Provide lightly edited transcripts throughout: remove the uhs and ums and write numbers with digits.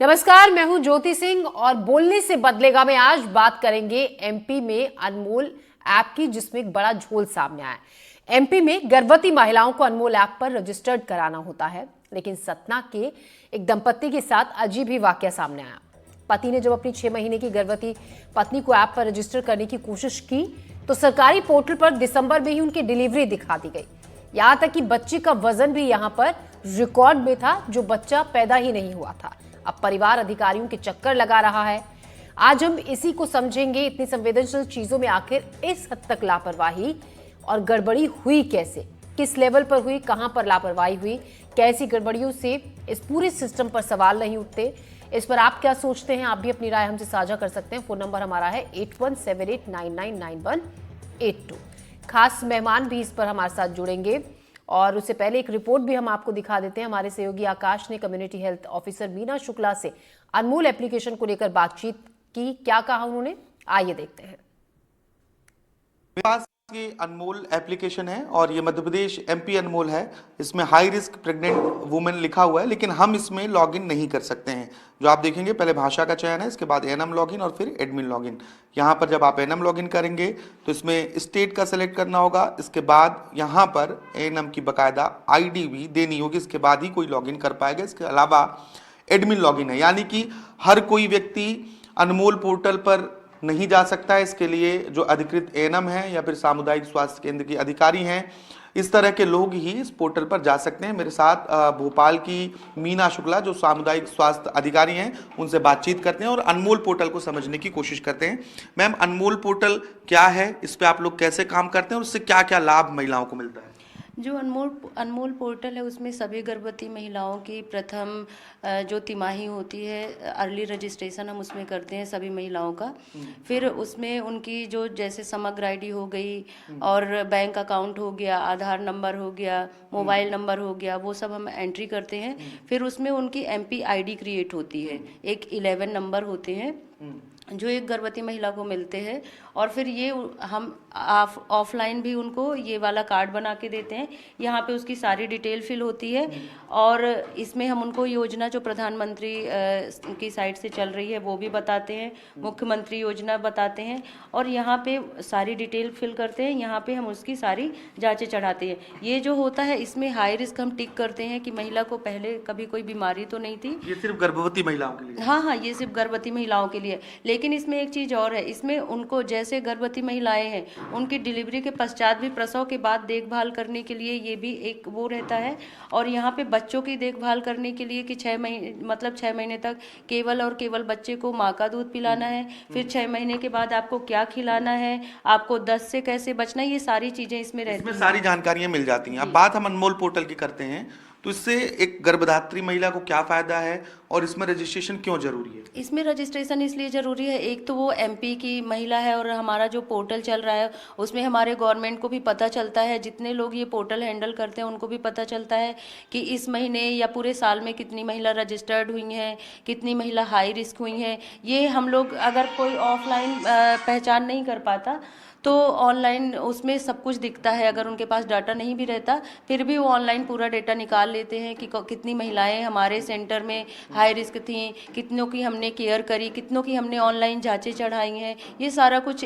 नमस्कार, मैं हूं ज्योति सिंह और बोलने से बदलेगा में आज बात करेंगे एमपी में अनमोल ऐप की, जिसमें एक बड़ा झोल सामने आया है। एमपी में गर्भवती महिलाओं को अनमोल ऐप पर रजिस्टर्ड कराना होता है, लेकिन सतना के एक दंपत्ति के साथ अजीब ही वाकया सामने आया। पति ने जब अपनी 6 महीने की गर्भवती पत्नी को ऐप पर रजिस्टर करने की कोशिश की तो सरकारी पोर्टल पर दिसंबर में ही उनकी डिलीवरी दिखा दी गई। यहां तक कि बच्चे का वजन भी यहां पर रिकॉर्ड में था, जो बच्चा पैदा ही नहीं हुआ था। अब परिवार अधिकारियों के चक्कर लगा रहा है। आज हम इसी को समझेंगे। इतनी संवेदनशील चीजों में आखिर इस हद तक लापरवाही और गड़बड़ी हुई कैसे, किस लेवल पर हुई, कहां पर लापरवाही हुई, कैसी गड़बड़ियों से इस पूरे सिस्टम पर सवाल नहीं उठते। इस पर आप क्या सोचते हैं? आप भी अपनी राय हमसे साझा कर सकते हैं। फोन नंबर हमारा है 8178999182। खास मेहमान भी इस पर हमारे साथ जुड़ेंगे और उससे पहले एक रिपोर्ट भी हम आपको दिखा देते हैं। हमारे सहयोगी आकाश ने community health officer Meena Shukla से अनमोल एप्लीकेशन को लेकर बातचीत की। क्या कहा उन्होंने, आइए देखते हैं। मेरे पास ये अनमोल एप्लीकेशन है और ये मध्य प्रदेश एमपी अनमोल है। इसमें हाई रिस्क प्रेग्नेंट वुमेन लिखा हुआ है, लेकिन हम इसमें लॉगिन नहीं कर सकते हैं। जो आप देखेंगे, पहले भाषा का चयन है, इसके बाद एनएम लॉगिन और फिर एडमिन लॉगिन। यहाँ पर जब आप एनएम लॉगिन करेंगे तो इसमें स्टेट का सेलेक्ट करना होगा। इसके बाद यहाँ पर एनएम की बकायदा आईडी भी देनी होगी, इसके बाद ही कोई लॉगिन कर पाएगा। इसके अलावा एडमिन लॉगिन है, यानी कि हर कोई व्यक्ति अनमोल पोर्टल पर नहीं जा सकता है। इसके लिए जो अधिकृत एएनएम है या फिर सामुदायिक स्वास्थ्य केंद्र के अधिकारी हैं, इस तरह के लोग ही इस पोर्टल पर जा सकते हैं। मेरे साथ भोपाल की मीना शुक्ला, जो सामुदायिक स्वास्थ्य अधिकारी हैं, उनसे बातचीत करते हैं और अनमोल पोर्टल को समझने की कोशिश करते हैं। मैम, अनमोल पोर्टल क्या है, इस पर आप लोग कैसे काम करते हैं और इससे क्या क्या लाभ महिलाओं को मिलता है? जो अनमोल पोर्टल है, उसमें सभी गर्भवती महिलाओं की प्रथम जो तिमाही होती है, अर्ली रजिस्ट्रेशन हम उसमें करते हैं सभी महिलाओं का। फिर उसमें उनकी जो जैसे समग्र आईडी हो गई और बैंक अकाउंट हो गया, आधार नंबर हो गया, मोबाइल नंबर हो गया, वो सब हम एंट्री करते हैं। फिर उसमें उनकी एमपी आईडी क्रिएट होती है। एक 11 नंबर होते हैं जो एक गर्भवती महिला को मिलते हैं, और फिर ये हम ऑफलाइन भी उनको ये वाला कार्ड बना के देते हैं। यहाँ पे उसकी सारी डिटेल फिल होती है और इसमें हम उनको योजना जो प्रधानमंत्री की साइट से चल रही है वो भी बताते हैं, मुख्यमंत्री योजना बताते हैं, और यहाँ पे सारी डिटेल फिल करते हैं। यहाँ पे हम उसकी सारी जाँचें चढ़ाते हैं। ये जो होता है, इसमें हाई रिस्क हम टिक करते हैं कि महिला को पहले कभी कोई बीमारी तो नहीं थी। ये सिर्फ गर्भवती महिलाओं के लिए? हाँ, ये सिर्फ गर्भवती महिलाओं के लिए। लेकिन इसमें एक चीज़ और है, इसमें उनको जैसे गर्भवती महिलाएं हैं, उनकी डिलीवरी के पश्चात भी, प्रसव के बाद देखभाल करने के लिए ये भी एक वो रहता है। और यहाँ पे बच्चों की देखभाल करने के लिए कि 6 महीने तक केवल और केवल बच्चे को माँ का दूध पिलाना है। फिर 6 महीने के बाद आपको क्या खिलाना है, आपको दस्त से कैसे बचना है, ये सारी चीज़ें इसमें रहती हैं। इसमें सारी जानकारियां मिल जाती हैं। अब बात हम अनमोल पोर्टल की करते हैं, तो इससे एक गर्भधात्री महिला को क्या फायदा है और इसमें रजिस्ट्रेशन क्यों जरूरी है? इसमें रजिस्ट्रेशन इसलिए ज़रूरी है, एक तो वो एमपी की महिला है और हमारा जो पोर्टल चल रहा है उसमें हमारे गवर्नमेंट को भी पता चलता है, जितने लोग ये पोर्टल हैंडल करते हैं उनको भी पता चलता है कि इस महीने या पूरे साल में कितनी महिला रजिस्टर्ड हुई हैं, कितनी महिला हाई रिस्क हुई हैं। ये हम लोग, अगर कोई ऑफलाइन पहचान नहीं कर पाता तो ऑनलाइन उसमें सब कुछ दिखता है। अगर उनके पास डाटा नहीं भी रहता, फिर भी वो ऑनलाइन पूरा डेटा निकाल लेते हैं कि कितनी महिलाएं हमारे सेंटर में हाई रिस्क थी, कितनों की हमने केयर करी, कितनों की हमने ऑनलाइन जांचें चढ़ाई हैं। ये सारा कुछ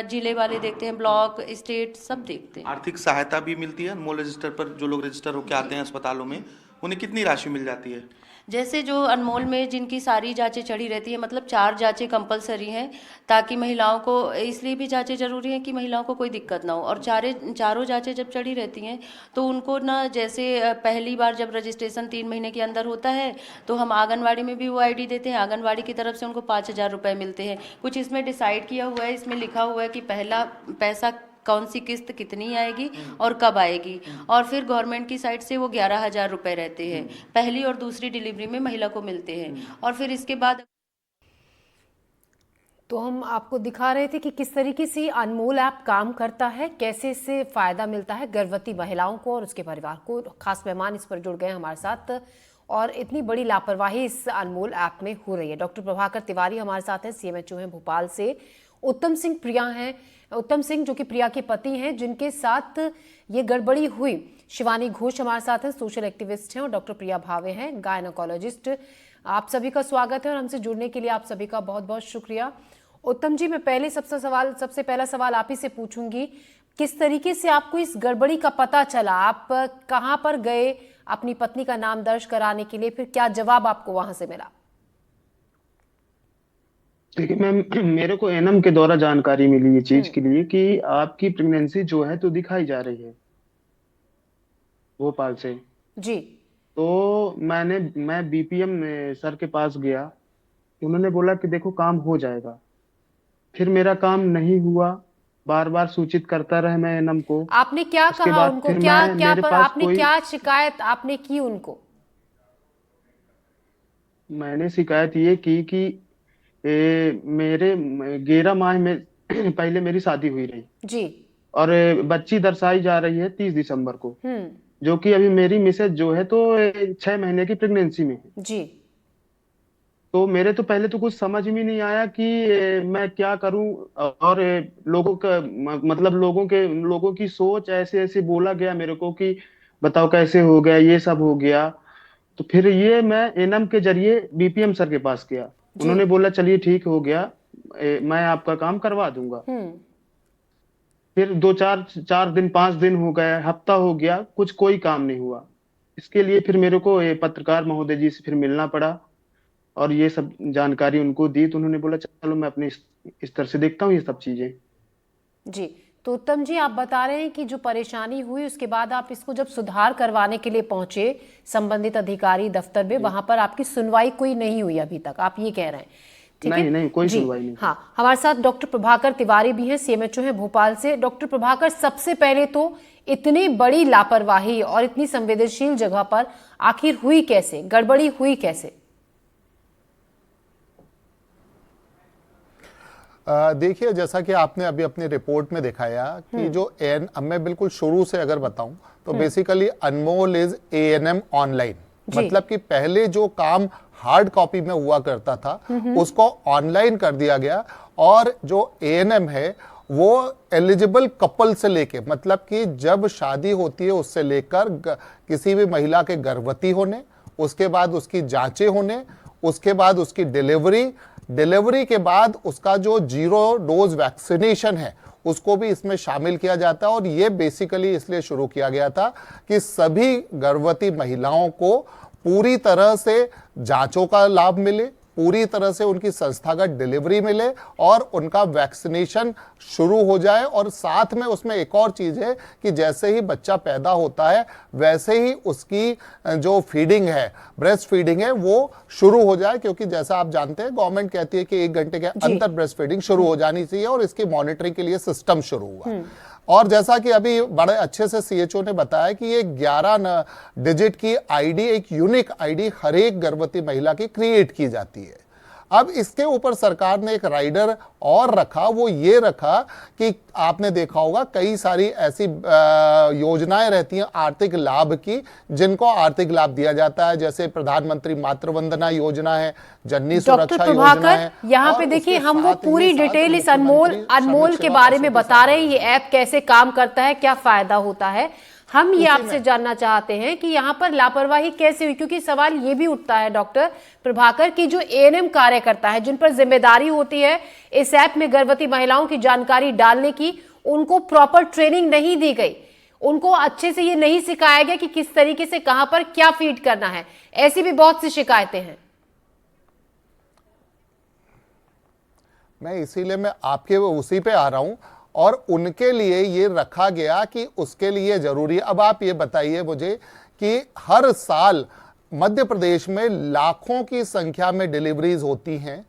जिले वाले देखते हैं, ब्लॉक, स्टेट, सब देखते हैं। आर्थिक सहायता भी मिलती है अनमोल रजिस्टर पर? जो लोग रजिस्टर होकर आते हैं अस्पतालों में, उन्हें कितनी राशि मिल जाती है? जैसे जो अनमोल में जिनकी सारी जांचें चढ़ी रहती है, मतलब 4 जांचें कंपलसरी हैं, ताकि महिलाओं को, इसलिए भी जांचें जरूरी हैं कि महिलाओं को कोई दिक्कत ना हो। और चारों जांचें जब चढ़ी रहती हैं तो उनको ना, जैसे पहली बार जब रजिस्ट्रेशन 3 महीने के अंदर होता है तो हम आंगनवाड़ी में भी वो आईडी देते हैं। आंगनवाड़ी की तरफ से उनको 5,000 रुपये मिलते हैं। कुछ इसमें डिसाइड किया हुआ है, इसमें लिखा हुआ है कि पहला पैसा कौन सी किस्त कितनी आएगी और कब आएगी, और फिर गवर्नमेंट की साइड से वो 11,000 रुपये रहते हैं, पहली और दूसरी डिलीवरी में महिला को मिलते हैं। और फिर इसके बाद तो हम आपको दिखा रहे थे कि किस तरीके से अनमोल ऐप काम करता है, कैसे इससे फायदा मिलता है गर्भवती महिलाओं को और उसके परिवार को। खास मेहमान इस पर जुड़ गए हमारे साथ और इतनी बड़ी लापरवाही इस अनमोल ऐप में हो रही है। डॉक्टर प्रभाकर तिवारी हमारे साथ हैं, सीएमएचओ हैं भोपाल से। उत्तम सिंह प्रिया हैं, उत्तम सिंह जो कि प्रिया के पति हैं, जिनके साथ ये गड़बड़ी हुई। शिवानी घोष हमारे साथ हैं, सोशल एक्टिविस्ट हैं, और डॉक्टर प्रिया भावे हैं, गायनोकोलॉजिस्ट। आप सभी का स्वागत है और हमसे जुड़ने के लिए आप सभी का बहुत बहुत शुक्रिया। उत्तम जी, मैं पहले सबसे पहला सवाल आप ही से पूछूंगी, किस तरीके से आपको इस गड़बड़ी का पता चला? आप कहां पर गए अपनी पत्नी का नाम दर्ज कराने के लिए, फिर क्या जवाब आपको वहां से मिला? देखिए मैम, मेरे को एनएम के द्वारा जानकारी मिली ये चीज के लिए कि आपकी प्रेगनेंसी जो है तो दिखाई जा रही है भोपाल से। जी। तो मैं बीपीएम सर के पास गया। उन्होंने बोला कि देखो काम हो जाएगा। फिर मेरा काम नहीं हुआ। बार बार सूचित करता रहा मैं एनएम को। आपने क्या उसके कहा बाद उनको? फिर क्या मैं क्या मेरे पर पास आपने कोई क्या शिकायत आपने की उनको? मैंने शिकायत ये की कि मेरे 11 माह में पहले मेरी शादी हुई रही जी। और बच्ची दर्शाई जा रही है 30 दिसंबर को, हम्म। जो कि अभी मेरी मिसेज जो है तो 6 महीने की प्रेगनेंसी में है। जी। तो मेरे तो पहले तो कुछ समझ में नहीं आया कि मैं क्या करूं। और लोगों का मतलब लोगों की सोच ऐसे ऐसे बोला गया मेरे को कि बताओ कैसे हो गया, ये सब हो गया। तो फिर ये मैं एनएम के जरिए बीपीएम सर के पास गया। जी। उन्होंने बोला चलिए ठीक हो गया, मैं आपका काम करवा दूंगा। हम्म। फिर 2 4 4 दिन 5 दिन हो गए, हफ्ता हो गया, कोई काम नहीं हुआ। इसके लिए फिर मेरे को ये पत्रकार महोदय जी से फिर मिलना पड़ा और ये सब जानकारी उनको दी। तो उन्होंने बोला चलो मैं अपने स्तर से देखता हूँ ये सब चीजें। जी। तो उत्तम जी, आप बता रहे हैं कि जो परेशानी हुई उसके बाद आप इसको जब सुधार करवाने के लिए पहुंचे संबंधित अधिकारी दफ्तर में, वहां पर आपकी सुनवाई कोई नहीं हुई अभी तक, आप ये कह रहे हैं? ठीक है। नहीं कोई जी सुनवाई नहीं। हाँ, हमारे साथ डॉक्टर प्रभाकर तिवारी भी हैं, सीएमएचओ हैं भोपाल से। डॉक्टर प्रभाकर, सबसे पहले तो इतनी बड़ी लापरवाही और इतनी संवेदनशील जगह पर आखिर हुई कैसे, गड़बड़ी हुई कैसे? देखिए, जैसा कि आपने अभी अपनी रिपोर्ट में दिखाया कि जो मैं बिल्कुल शुरू से अगर बताऊं तो basically Anmol is ANM online. मतलब कि पहले जो काम हार्ड कॉपी में हुआ करता था उसको ऑनलाइन कर दिया गया और जो एएनएम है वो एलिजिबल कपल से लेके, मतलब कि जब शादी होती है उससे लेकर किसी भी महिला के गर्भवती होने, उसके बाद उसकी जांचें होने, उसके बाद उसकी डिलीवरी के बाद उसका जो 0 डोज वैक्सीनेशन है उसको भी इसमें शामिल किया जाता है। और ये बेसिकली इसलिए शुरू किया गया था कि सभी गर्भवती महिलाओं को पूरी तरह से जांचों का लाभ मिले, पूरी तरह से उनकी संस्थागत डिलीवरी मिले और उनका वैक्सीनेशन शुरू हो जाए। और साथ में उसमें एक और चीज है कि जैसे ही बच्चा पैदा होता है वैसे ही उसकी जो फीडिंग है, ब्रेस्ट फीडिंग है, वो शुरू हो जाए। क्योंकि जैसा आप जानते हैं गवर्नमेंट कहती है कि 1 घंटे के अंदर ब्रेस्ट फीडिंग शुरू हो जानी चाहिए और इसकी मॉनिटरिंग के लिए सिस्टम शुरू हुआ। और जैसा कि अभी बड़े अच्छे से सीएचओ ने बताया कि ये 11 डिजिट की आईडी, एक यूनिक आईडी हर एक गर्भवती महिला की क्रिएट की जाती है। अब इसके ऊपर सरकार ने एक राइडर और रखा, वो ये रखा कि आपने देखा होगा कई सारी ऐसी योजनाएं रहती हैं आर्थिक लाभ की, जिनको आर्थिक लाभ दिया जाता है, जैसे प्रधानमंत्री मातृ वंदना योजना है, जननी सुरक्षा योजना है। यहाँ पे देखिए, हम वो पूरी डिटेल इस अनमोल के बारे में बता रहे हैं, ये ऐप कैसे काम करता है, क्या फायदा होता है। हम ये आपसे जानना चाहते हैं कि यहाँ पर लापरवाही कैसे हुई, क्योंकि सवाल ये भी उठता है डॉक्टर प्रभाकर की जो एएनएम कार्यकर्ता है जिन पर जिम्मेदारी होती है इस ऐप में गर्भवती महिलाओं की जानकारी डालने की, उनको प्रॉपर ट्रेनिंग नहीं दी गई, उनको अच्छे से ये नहीं सिखाया गया कि किस तरीके से कहां पर क्या फीड करना है। ऐसी भी बहुत सी शिकायतें हैं। मैं इसीलिए मैं आपके उसी पे आ रहा हूं और उनके लिए ये रखा गया कि उसके लिए जरूरी है। अब आप ये बताइए मुझे कि हर साल मध्य प्रदेश में लाखों की संख्या में डिलीवरीज होती हैं,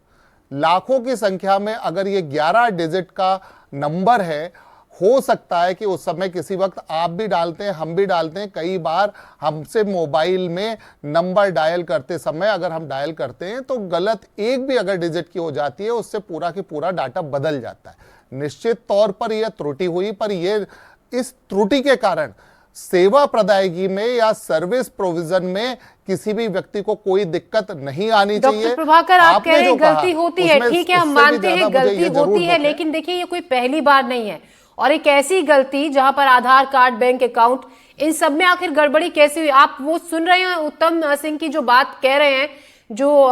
लाखों की संख्या में। अगर ये 11 डिजिट का नंबर है, हो सकता है कि उस समय किसी वक्त आप भी डालते हैं, हम भी डालते हैं, कई बार हमसे मोबाइल में नंबर डायल करते समय अगर हम डायल करते हैं तो गलत एक भी अगर डिजिट की हो जाती है उससे पूरा की पूरा डाटा बदल जाता है। निश्चित तौर पर यह त्रुटि हुई, पर यह इस त्रुटि के कारण सेवा प्रदायगी में या सर्विस प्रोविजन में किसी भी व्यक्ति को कोई दिक्कत नहीं आनी चाहिए। डॉक्टर प्रभाकर, आप कह रहे हैं गलती होती है, ठीक है, हम मानते हैं गलती होती है, लेकिन देखिए ये कोई पहली बार नहीं है और एक ऐसी गलती जहां पर आधार कार्ड, बैंक अकाउंट, इन सब में आखिर गड़बड़ी कैसे हुई? आप वो सुन रहे हैं उत्तम सिंह की जो बात कह रहे हैं जो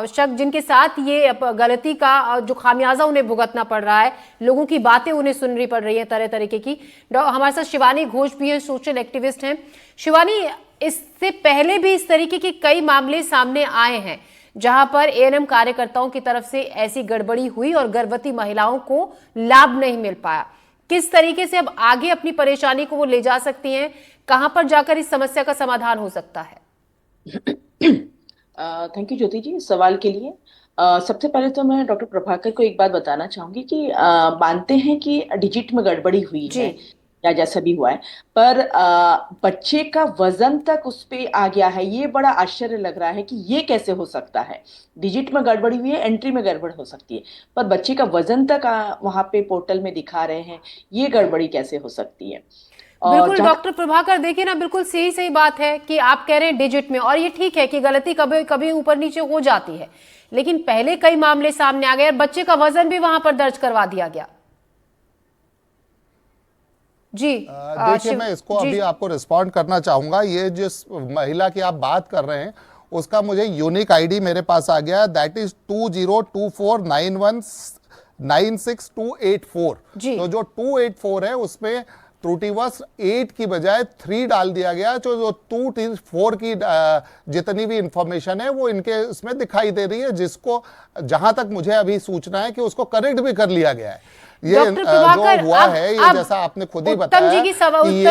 शख्स जिनके साथ ये गलती का जो खामियाजा उन्हें भुगतना पड़ रहा है, लोगों की बातें उन्हें सुननी पड़ रही है तरह तरीके की। हमारे साथ शिवानी घोष भी है, सोशल एक्टिविस्ट हैं। शिवानी, इससे पहले भी इस तरीके के कई मामले सामने आए हैं जहां पर एएनएम कार्यकर्ताओं की तरफ से ऐसी गड़बड़ी हुई और गर्भवती महिलाओं को लाभ नहीं मिल पाया। किस तरीके से अब आगे अपनी परेशानी को वो ले जा सकती हैं, कहां पर जाकर इस समस्या का समाधान हो सकता है? थैंक यू ज्योति जी इस सवाल के लिए। सबसे पहले तो मैं डॉक्टर प्रभाकर को एक बात बताना चाहूंगी कि मानते हैं कि डिजिट में गड़बड़ी हुई है या जैसा भी हुआ है, पर बच्चे का वजन तक उस पे आ गया है, ये बड़ा आश्चर्य लग रहा है कि ये कैसे हो सकता है। डिजिट में गड़बड़ी हुई है, एंट्री में गड़बड़ हो सकती है, पर बच्चे का वजन तक वहां पे पोर्टल में दिखा रहे हैं, ये गड़बड़ी कैसे हो सकती है। बिल्कुल डॉक्टर प्रभाकर, देखिए ना, बिल्कुल सही बात है कि आप कह रहे हैं डिजिट में, और ये ठीक है कि गलती कभी कभी ऊपर नीचे हो जाती है, लेकिन पहले कई मामले सामने आ गए और बच्चे का वजन भी वहां पर दर्ज करवा दिया गया। जी देखिए, मैं इसको अभी आपको रिस्पॉन्ड करना चाहूंगा। ये जिस महिला की आप बात कर रहे हैं उसका मुझे यूनिक आईडी मेरे पास आ गया, दैट इज 202491968284। तो जो 284 है उसमें त्रुटिवश 8 की बजाय 3 डाल दिया गया। जो 2-4 की जितनी भी इंफॉर्मेशन है वो इनके इसमें दिखाई दे रही है, जिसको जहां तक मुझे अभी सूचना है कि उसको करेक्ट भी कर लिया गया है। ये जो हुआ है, ये जैसा आपने खुद ही बताया, उत्तम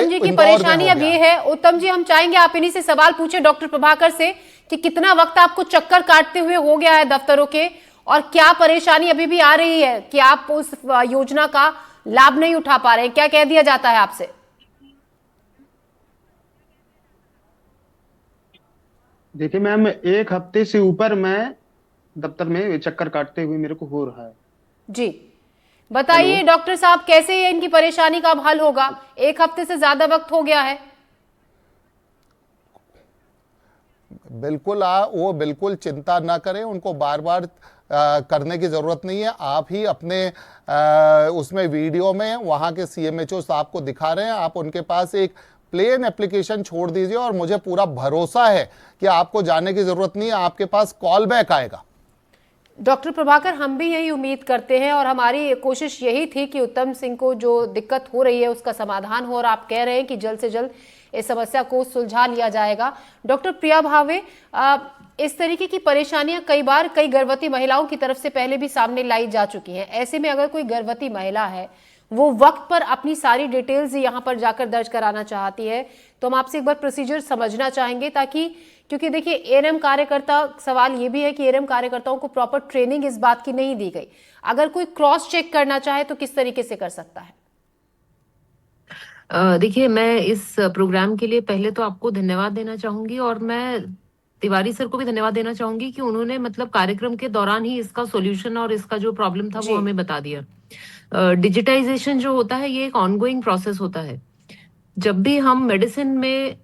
जी की परेशानी अब ये है। उत्तम जी, हम चाहेंगे आप इन्हीं से सवाल पूछे डॉक्टर प्रभाकर से कि कितना वक्त आपको चक्कर काटते हुए हो गया है दफ्तरों के, और क्या परेशानी अभी भी आ रही है कि आप उस योजना का लाभ नहीं उठा पा रहे हैं? क्या कह दिया जाता है आपसे? देखिए मैम, 1 हफ्ते से ऊपर मैं दफ्तर में चक्कर काटते हुए मेरे को हो रहा है। जी बताइए डॉक्टर साहब, कैसे ये इनकी परेशानी का अब हल होगा? 1 हफ्ते से ज्यादा वक्त हो गया है। बिल्कुल वो बिल्कुल चिंता ना करें, उनको बार बार करने की जरूरत नहीं है। आप ही अपने उसमें वीडियो में वहां के सीएमएचओ साहब को दिखा रहे हैं, आप उनके पास एक प्लेन एप्लीकेशन छोड़ दीजिए और मुझे पूरा भरोसा है कि आपको जाने की जरूरत नहीं है, आपके पास कॉल बैक आएगा। डॉक्टर प्रभाकर, हम भी यही उम्मीद करते हैं और हमारी कोशिश यही थी कि उत्तम सिंह को जो दिक्कत हो रही है उसका समाधान हो, और आप कह रहे हैं कि जल्द से जल्द इस समस्या को सुलझा लिया जाएगा। डॉक्टर प्रिया भावे, इस तरीके की परेशानियां कई बार कई गर्भवती महिलाओं की तरफ से पहले भी सामने लाई जा चुकी हैं। ऐसे में अगर कोई गर्भवती महिला है, वो वक्त पर अपनी सारी डिटेल्स यहाँ पर जाकर दर्ज कराना चाहती है, तो हम आपसे एक बार प्रोसीजर समझना चाहेंगे, ताकि, क्योंकि देखिए एएनएम कार्यकर्ता, सवाल ये भी है कि एएनएम कार्यकर्ताओं को प्रॉपर ट्रेनिंग इस बात की नहीं दी गई। अगर कोई क्रॉस चेक करना चाहे तो किस तरीके से कर सकता है? देखिए, मैं इस प्रोग्राम के लिए पहले तो आपको धन्यवाद देना चाहूंगी, और मैं तिवारी सर को भी धन्यवाद देना चाहूंगी कि उन्होंने मतलब कार्यक्रम के दौरान ही इसका सॉल्यूशन और इसका जो प्रॉब्लम था वो हमें बता दिया। डिजिटाइजेशन जो होता है ये एक ऑनगोइंग प्रोसेस होता है। जब भी हम मेडिसिन में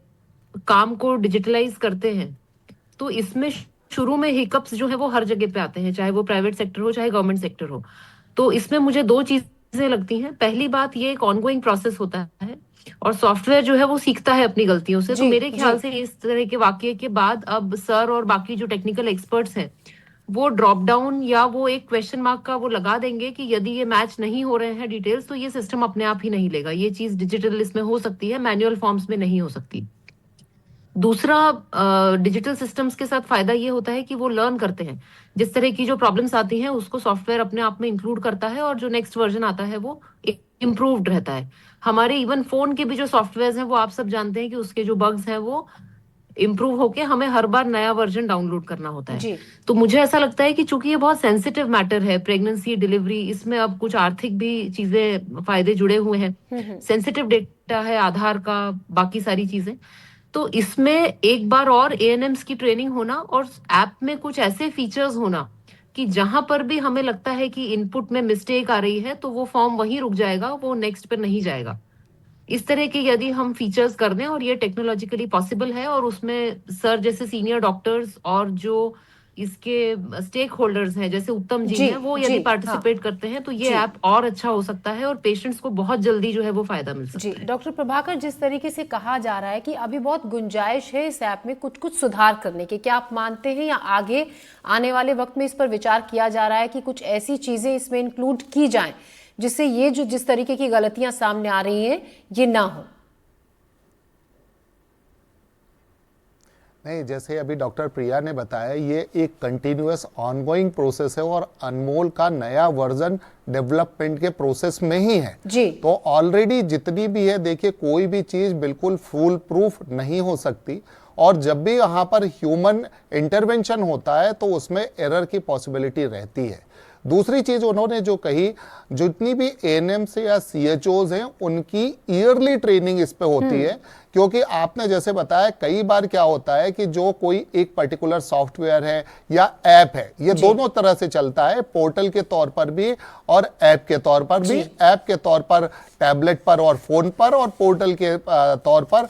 काम को डिजिटलाइज करते हैं तो इसमें शुरू में हिकअप्स जो है वो हर जगह पे आते हैं, चाहे वो प्राइवेट सेक्टर हो चाहे गवर्नमेंट सेक्टर हो। तो इसमें मुझे 2 चीजें लगती हैं। पहली बात, ये एक ऑनगोइंग प्रोसेस होता है और सॉफ्टवेयर जो है वो सीखता है अपनी गलतियों से। तो मेरे ख्याल से इस तरह के वाकये के बाद अब सर और बाकी जो टेक्निकल एक्सपर्ट्स हैं वो ड्रॉप डाउन या वो एक क्वेश्चन मार्क का वो लगा देंगे कि यदि ये मैच नहीं हो रहे हैं डिटेल्स, तो ये सिस्टम अपने आप ही नहीं लेगा। ये चीज डिजिटल इसमें हो सकती है, मैनुअल फॉर्म्स में नहीं हो सकती। दूसरा, डिजिटल सिस्टम्स के साथ फायदा ये होता है कि वो लर्न करते हैं। जिस तरह की जो प्रॉब्लम्स आती हैं उसको सॉफ्टवेयर अपने आप में इंक्लूड करता है और जो नेक्स्ट वर्जन आता है वो इम्प्रूव्ड रहता है। हमारे इवन फोन के भी जो सॉफ्टवेयर हैं वो आप सब जानते हैं कि उसके जो बग्स हैं वो इम्प्रूव होके हमें हर बार नया वर्जन डाउनलोड करना होता है। तो मुझे ऐसा लगता है कि चूंकि ये बहुत सेंसिटिव मैटर है, प्रेगनेंसी, डिलीवरी, इसमें अब कुछ आर्थिक भी चीजें, फायदे जुड़े हुए हैं, सेंसिटिव डेटा है, आधार का, बाकी सारी चीजें। तो इसमें एक बार और एएनएम्स की ट्रेनिंग होना और ऐप में कुछ ऐसे फीचर्स होना कि जहां पर भी हमें लगता है कि इनपुट में मिस्टेक आ रही है तो वो फॉर्म वहीं रुक जाएगा, वो नेक्स्ट पर नहीं जाएगा। इस तरह के यदि हम फीचर्स कर दें, और ये टेक्नोलॉजिकली पॉसिबल है, और उसमें सर जैसे सीनियर डॉक्टर्स और जो इसके स्टेक होल्डर्स हैं, जैसे उत्तम जी जी, हैं, वो जी, यदि हाँ। पार्टिसिपेट करते हैं तो ये जी। ऐप और अच्छा हो सकता है और पेशेंट्स को बहुत जल्दी जो है वो फायदा मिल जी, सकता है। डॉक्टर प्रभाकर, जिस तरीके से कहा जा रहा है कि अभी बहुत गुंजाइश है इस ऐप में कुछ कुछ सुधार करने के, क्या आप मानते हैं या आगे आने वाले वक्त में इस पर विचार किया जा रहा है कि कुछ ऐसी चीजें इसमें इंक्लूड की जाएं जिससे ये जो जिस तरीके की गलतियां सामने आ रही हैं ये ना हो? नहीं, जैसे अभी डॉक्टर प्रिया ने बताया, ये एक कंटिन्यूअस ऑनगोइंग प्रोसेस है और अनमोल का नया वर्जन डेवलपमेंट के प्रोसेस में ही है जी। तो ऑलरेडी जितनी भी है, देखिए कोई भी चीज बिल्कुल फुल प्रूफ नहीं हो सकती और जब भी यहाँ पर ह्यूमन इंटरवेंशन होता है तो उसमें एरर की पॉसिबिलिटी रहती है। दूसरी चीज उन्होंने जो कही, जितनी भी एएनएम्स या सीएचओज हैं उनकी ईयरली ट्रेनिंग इस पे होती है, क्योंकि आपने जैसे बताया कई बार क्या होता है कि जो कोई एक पर्टिकुलर सॉफ्टवेयर है या ऐप है, ये दोनों तरह से चलता है, पोर्टल के तौर पर भी और ऐप के तौर पर भी। ऐप के तौर पर टैबलेट पर और फोन पर, और पोर्टल के तौर पर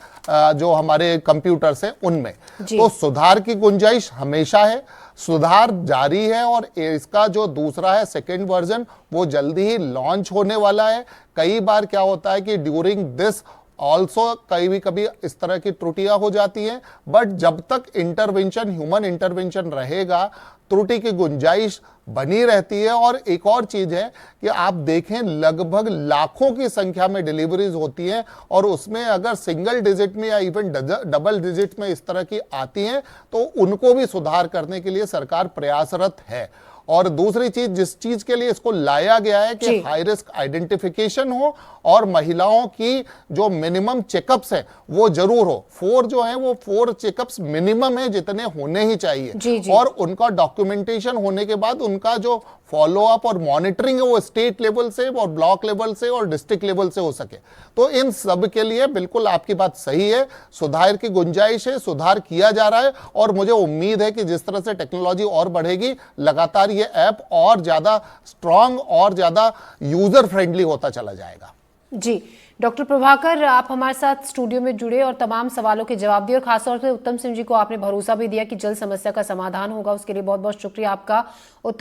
जो हमारे कंप्यूटर्स हैं उनमें। तो सुधार की गुंजाइश हमेशा है, सुधार जारी है और इसका जो दूसरा है सेकेंड वर्जन वो जल्दी ही लॉन्च होने वाला है। कई बार क्या होता है कि ड्यूरिंग दिस ऑल्सो कभी कभी इस तरह की त्रुटियां हो जाती हैं, बट जब तक इंटरवेंशन, ह्यूमन इंटरवेंशन रहेगा, त्रुटि की गुंजाइश बनी रहती है। और एक और चीज है कि आप देखें लगभग लाखों की संख्या में डिलीवरीज होती हैं और उसमें अगर सिंगल डिजिट में या इवन डबल डिजिट में इस तरह की आती हैं तो उनको भी सुधार करने के लिए सरकार प्रयासरत है। और दूसरी चीज, जिस चीज के लिए इसको लाया गया है कि हाई रिस्क आइडेंटिफिकेशन हो और महिलाओं की जो मिनिमम चेकअप्स है वो जरूर हो। 4 जो है वो 4 चेकअप्स मिनिमम है जितने होने ही चाहिए और उनका डॉक्यूमेंटेशन होने के बाद उनका जो फॉलो अप और मॉनिटरिंग है वो स्टेट लेवल से और ब्लॉक लेवल से और डिस्ट्रिक्ट लेवल से हो सके। तो इन सब के लिए बिल्कुल आपकी बात सही है, सुधार की गुंजाइश है, सुधार किया जा रहा है और मुझे उम्मीद है कि जिस तरह से टेक्नोलॉजी और बढ़ेगी, लगातार ये ऐप और ज्यादा स्ट्रांग और ज्यादा यूजर फ्रेंडली होता चला जाएगा। जी, डॉक्टर प्रभाकर, आप हमारे साथ स्टूडियो में जुड़े और तमाम सवालों के जवाब दिए और खासतौर से उत्तम सिंह जी को आपने भरोसा भी दिया कि जल्द समस्या का समाधान होगा, उसके लिए बहुत बहुत शुक्रिया आपका।